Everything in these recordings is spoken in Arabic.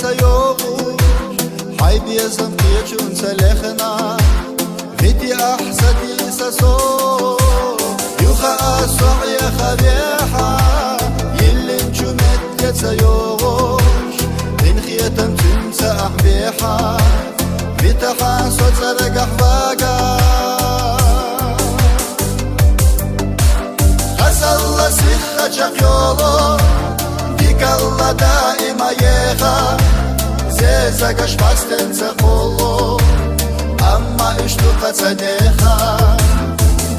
يوغو حي بيزم قيتشون سلخنا غيتي أحسدي ساسو يوخا أسوع يا خبيحة يلي نجمت يتسيوغوش إن خيتم تنسى أحبيحة بتحا صوت زرق أحباقا غزل سيخة جاقيولو ديك الله دائما يخا زيزا قشباستن سقولو أما إشتو قتنيخا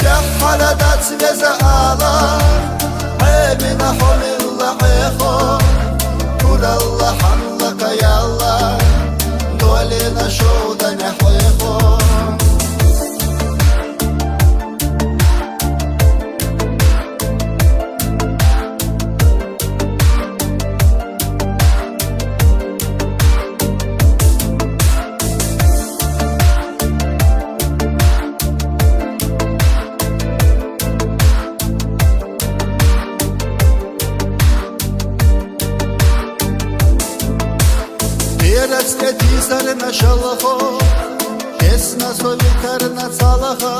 جحالة دات سبيزا آلا عيبنا حول الله عيخو كل الله حملك يا الله دولينا شودا نحويخو Растети сарна шалахо Кесна солитарна цалаха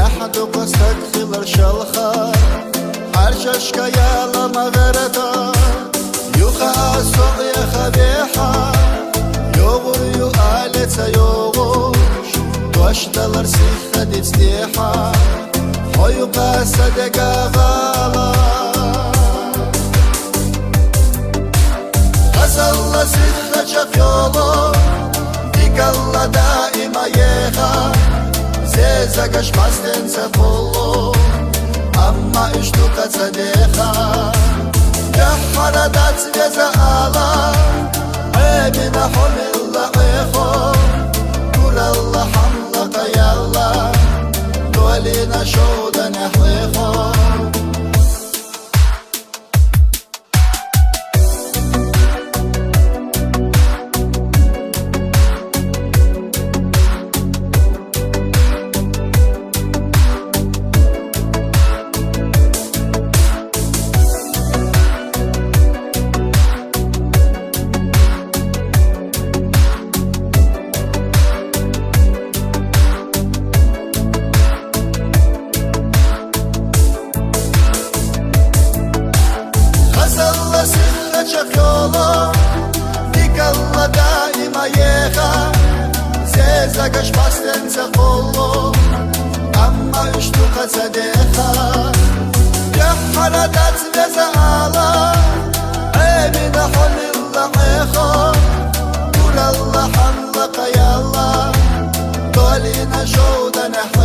Эхаду qastak khilar shalkha Harshashka yala magharata Yuqa asuq ya khabiha Yogur yu aletsa yogush Dwashdalar sikha ditstiha Hoyuqa sadega ghala غزل سيخة جاقيولو ديك الله دائما يخا زيزا قشباستن سفولو أما إشتو قصديخا جحالة دات سبيزا آلا عيبنا حول الله عيخو كل الله حملك يا الله دولينا شودا نحويخو جاقيولو ديك الله دائما يخا زيزا قشباستن سقولو أما إشتو قصديخا جحالة دات سبيزا آلا عيبنا حول الله عيخو كل الله حملك يا الله دولينا شودا نحو